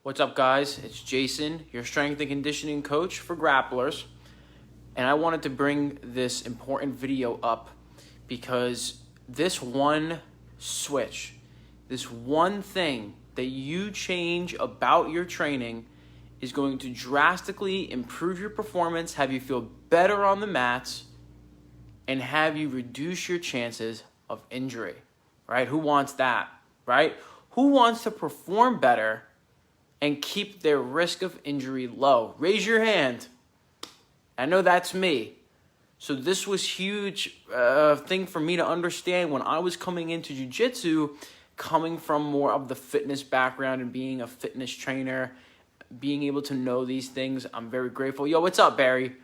What's up, guys? It's Jason, your strength and conditioning coach for grapplers. And I wanted to bring this important video up because this one switch, this one thing that you change about your training is going to drastically improve your performance, have you feel better on the mats, and have you reduce your chances of injury, right? Who wants that, right? Who wants to perform better and keep their risk of injury low? Raise your hand. I know that's me. So this was huge thing for me to understand when I was coming into jiu-jitsu, coming from more of the fitness background and being a fitness trainer, being able to know these things. I'm very grateful. Yo, what's up, Barry?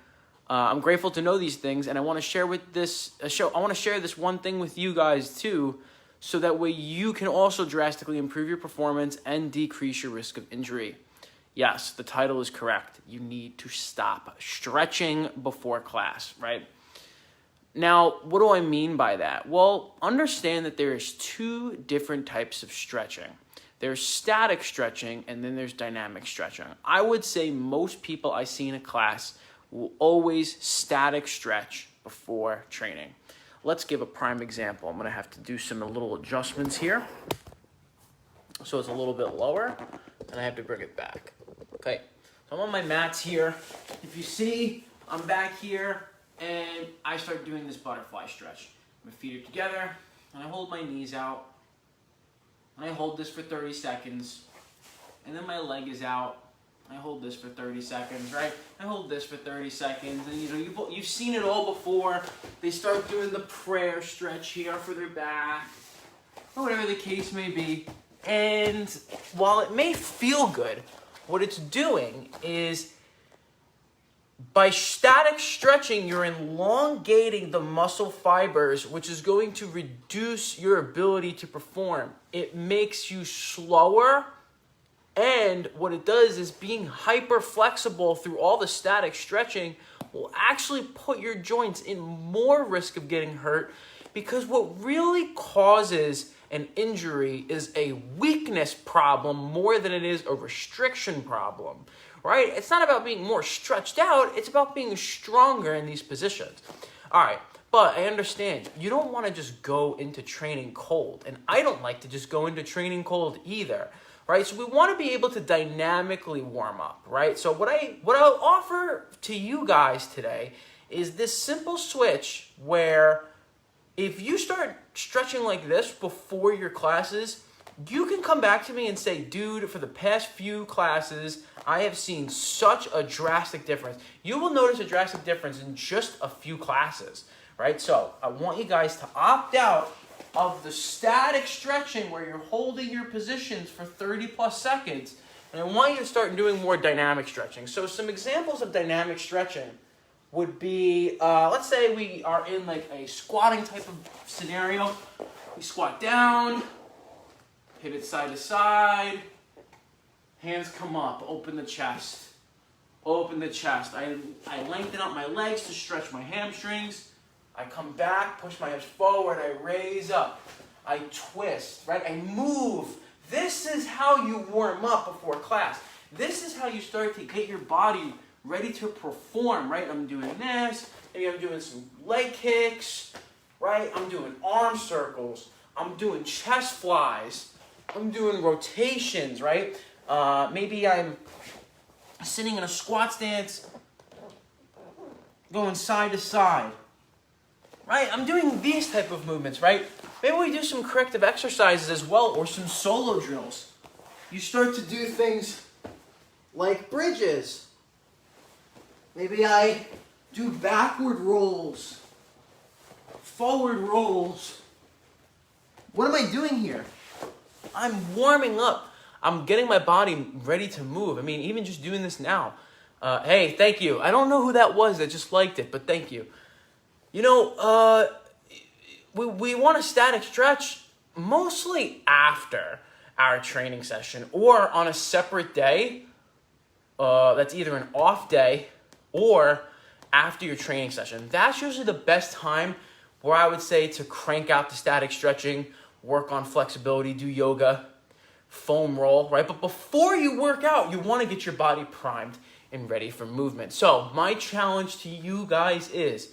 I'm grateful to know these things, and I want to share this one thing with you guys too, so that way you can also drastically improve your performance and decrease your risk of injury. Yes, the title is correct. You need to stop stretching before class, right? Now, what do I mean by that? Well, understand that there is two different types of stretching. There's static stretching, and then there's dynamic stretching. I would say most people I see in a class will always static stretch before training. Let's give a prime example. I'm going to have to do some little adjustments here. So it's a little bit lower, and I have to bring it back. Okay, so I'm on my mats here. If you see, I'm back here, and I start doing this butterfly stretch. My feet are together, and I hold my knees out, and I hold this for 30 seconds, and then my leg is out. I hold this for 30 seconds, right? I hold this for 30 seconds, and you've seen it all before. They start doing the prayer stretch here for their back, or whatever the case may be. And while it may feel good, what it's doing is, by static stretching, you're elongating the muscle fibers, which is going to reduce your ability to perform. It makes you slower. And what it does is, being hyper flexible through all the static stretching will actually put your joints in more risk of getting hurt, because what really causes an injury is a weakness problem more than it is a restriction problem, right? It's not about being more stretched out, it's about being stronger in these positions. All right, but I understand you don't want to just go into training cold, and I don't like to just go into training cold either. Right, so we want to be able to dynamically warm up, right? So what I'll offer to you guys today is this simple switch where if you start stretching like this before your classes, you can come back to me and say, dude, for the past few classes, I have seen such a drastic difference. You will notice a drastic difference in just a few classes, right? So I want you guys to opt out of the static stretching where you're holding your positions for 30 plus seconds, and I want you to start doing more dynamic stretching. So some examples of dynamic stretching would be, let's say we are in like a squatting type of scenario. We squat down, hit it side to side, hands come up, open the chest. Open the chest. I lengthen up my legs to stretch my hamstrings. I come back, push my hips forward, I raise up, I twist, right? I move. This is how you warm up before class. This is how you start to get your body ready to perform, right? I'm doing this, maybe I'm doing some leg kicks, right? I'm doing arm circles, I'm doing chest flies, I'm doing rotations, right? Maybe I'm sitting in a squat stance, going side to side. Right, I'm doing these type of movements, right? Maybe we do some corrective exercises as well, or some solo drills. You start to do things like bridges. Maybe I do backward rolls, forward rolls. What am I doing here? I'm warming up. I'm getting my body ready to move. I mean, even just doing this now. Hey, thank you. I don't know who that was that just liked it, but thank you. You know, we want a static stretch mostly after our training session or on a separate day. That's either an off day or after your training session. That's usually the best time where I would say to crank out the static stretching, work on flexibility, do yoga, foam roll, right? But before you work out, you want to get your body primed and ready for movement. So my challenge to you guys is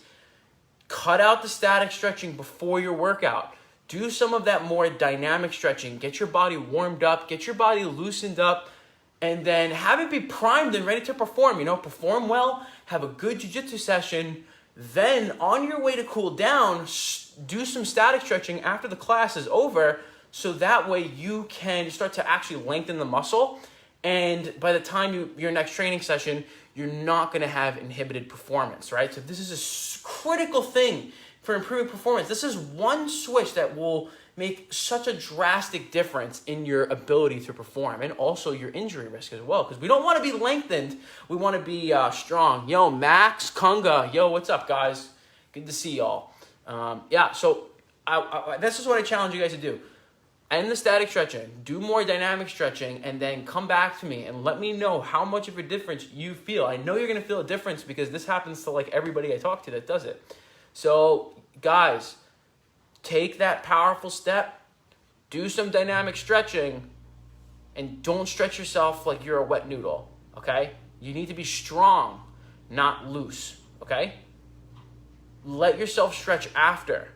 cut out the static stretching before your workout. Do some of that more dynamic stretching. Get your body warmed up, get your body loosened up, and then have it be primed and ready to perform. You know, perform well, have a good jiu-jitsu session. Then on your way to cool down, do some static stretching after the class is over, so that way you can start to actually lengthen the muscle. And by the time your next training session, you're not going to have inhibited performance, right? So this is a critical thing for improving performance. This is one switch that will make such a drastic difference in your ability to perform and also your injury risk as well, because we don't want to be lengthened. We want to be strong. Yo, Max, Kunga, yo, what's up, guys? Good to see y'all. Yeah, so this is what I challenge you guys to do. End the static stretching, do more dynamic stretching, and then come back to me and let me know how much of a difference you feel. I know you're going to feel a difference because this happens to like everybody I talk to that does it. So guys, take that powerful step, do some dynamic stretching, and don't stretch yourself like you're a wet noodle, okay? You need to be strong, not loose, okay? Let yourself stretch after,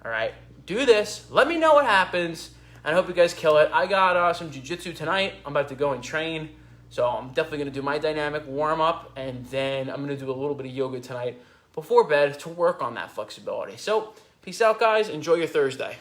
all right? Do this. Let me know what happens. And I hope you guys kill it. I got some jiu-jitsu tonight. I'm about to go and train. So I'm definitely going to do my dynamic warm-up. And then I'm going to do a little bit of yoga tonight before bed to work on that flexibility. So peace out, guys. Enjoy your Thursday.